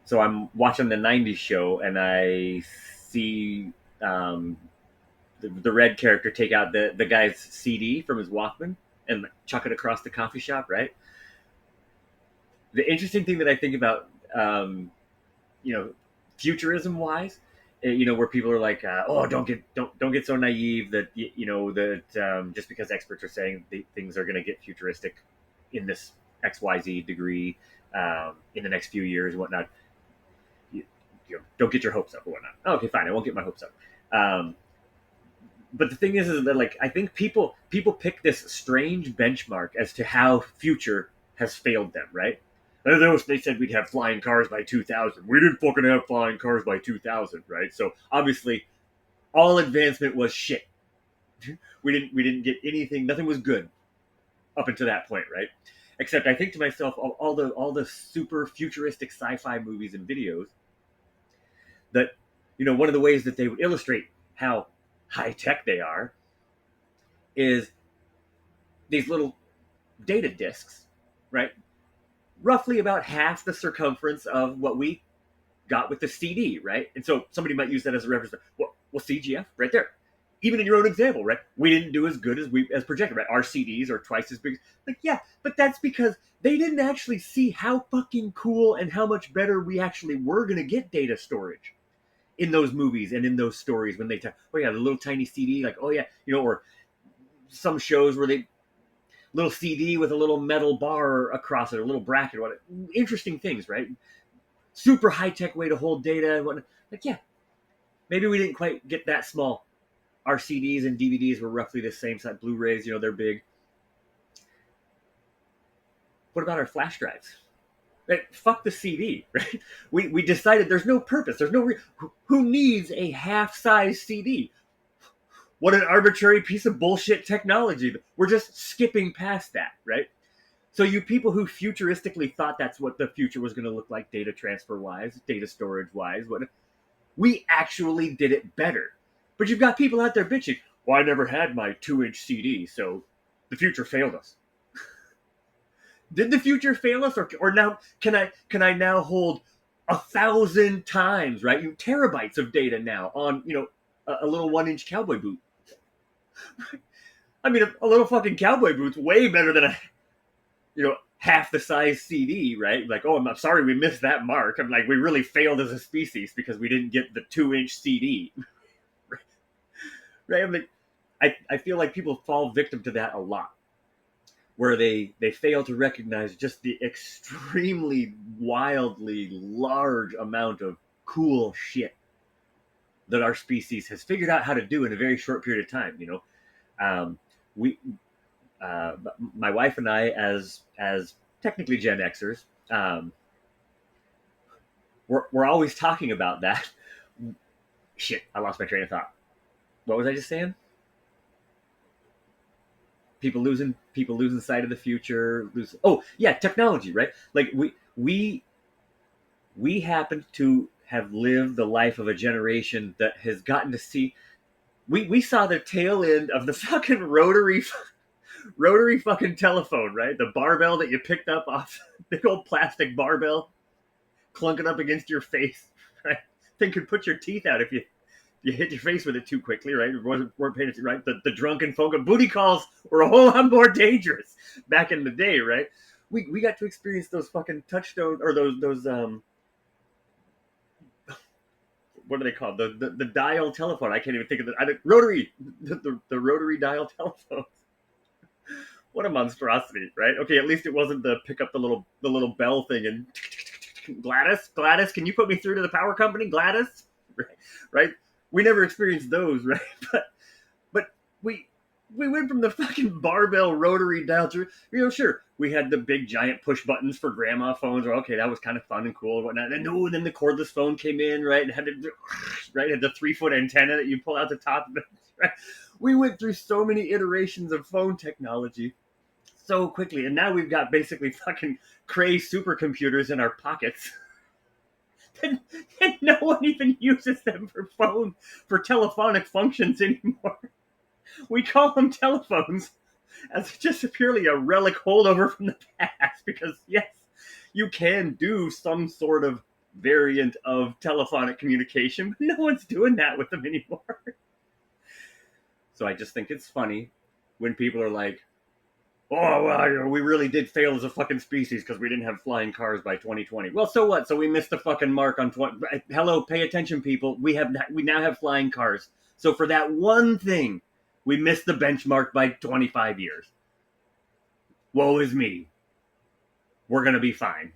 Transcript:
So I'm watching the '90s show, and I see um, the red character take out the guy's CD from his Walkman and chuck it across the coffee shop. Right. The interesting thing that I think about, you know, futurism wise, where people are like, "Oh, don't get so naive that that just because experts are saying things are going to get futuristic in this XYZ degree in the next few years and whatnot, you, don't get your hopes up or whatnot." Okay, fine, I won't get my hopes up. Um, but the thing is that like I think people pick this strange benchmark as to how future has failed them, right? I know they said we'd have flying cars by 2000. We didn't fucking have flying cars by 2000, right? So obviously, all advancement was shit. We didn't get anything. Nothing was good up until that point, right? Except I think to myself, all the super futuristic sci-fi movies and videos that one of the ways that they would illustrate how high tech they are is these little data disks, right? Roughly about half the circumference of what we got with the CD, right? And so somebody might use that as a reference. Well, CGF right there. Even in your own example, right? We didn't do as good as projected, right? Our CDs are twice as big. Like, yeah, but that's because they didn't actually see how fucking cool and how much better we actually were gonna get data storage in those movies and in those stories when they talk. Oh yeah, the little tiny CD, like oh yeah, or some shows where they little CD with a little metal bar across it, a little bracket, what interesting things, right? Super high tech way to hold data and whatnot. Like, yeah, maybe we didn't quite get that small. Our CDs and DVDs were roughly the same size. Blu-rays, they're big. What about our flash drives? Right? Fuck the CD, right? We decided there's no purpose. There's no who needs a half-size CD? What an arbitrary piece of bullshit technology. We're just skipping past that, right? So you people who futuristically thought that's what the future was going to look like, data transfer wise, data storage wise, what we actually did it better. But you've got people out there bitching, well, I never had my 2-inch CD, so the future failed us. Did the future fail us, or now can I now hold 1,000 times, right? Terabytes of data now on a little 1-inch cowboy boot. I mean, a little fucking cowboy boot's way better than a half the size CD, right? Like, oh, I'm sorry we missed that mark. I'm like, we really failed as a species because we didn't get the 2-inch CD, right? I'm like, I feel like people fall victim to that a lot, where they fail to recognize just the extremely wildly large amount of cool shit that our species has figured out how to do in a very short period of time. We my wife and I, as technically Gen Xers, we're always talking about that. Shit, I lost my train of thought. What was I just saying? People losing sight of the future. Oh yeah, technology, right? Like we happen to have lived the life of a generation that has gotten to see. We saw the tail end of the fucking rotary fucking telephone, right? The barbell that you picked up off big old plastic barbell, clunking up against your face, right? Thing could put your teeth out if you hit your face with it too quickly, right? Weren't paying attention, right? The drunken folk booty calls were a whole lot more dangerous back in the day, right? We got to experience those fucking touchstone or those what are they called? The dial telephone. I can't even think of the rotary the rotary dial telephone. What a monstrosity, right? Okay, at least it wasn't the pick up the little bell thing and Gladys, can you put me through to the power company, Gladys? Right? We never experienced those, right? But we went from the fucking barbell rotary dial to sure we had the big giant push buttons for grandma phones. Or okay, that was kind of fun and cool and whatnot. And then the cordless phone came in, right? And had the 3-foot antenna that you pull out the top of it. Right? We went through so many iterations of phone technology so quickly, and now we've got basically fucking cray supercomputers in our pockets. And no one even uses them for telephonic functions anymore. We call them telephones as just purely a relic holdover from the past because yes, you can do some sort of variant of telephonic communication, but no one's doing that with them anymore. So I just think it's funny when people are like, oh, well, we really did fail as a fucking species because we didn't have flying cars by 2020. Well, so what? So we missed the fucking mark on 20. Hello, pay attention, people. We now have flying cars. So for that one thing, we missed the benchmark by 25 years. Woe is me. We're gonna be fine.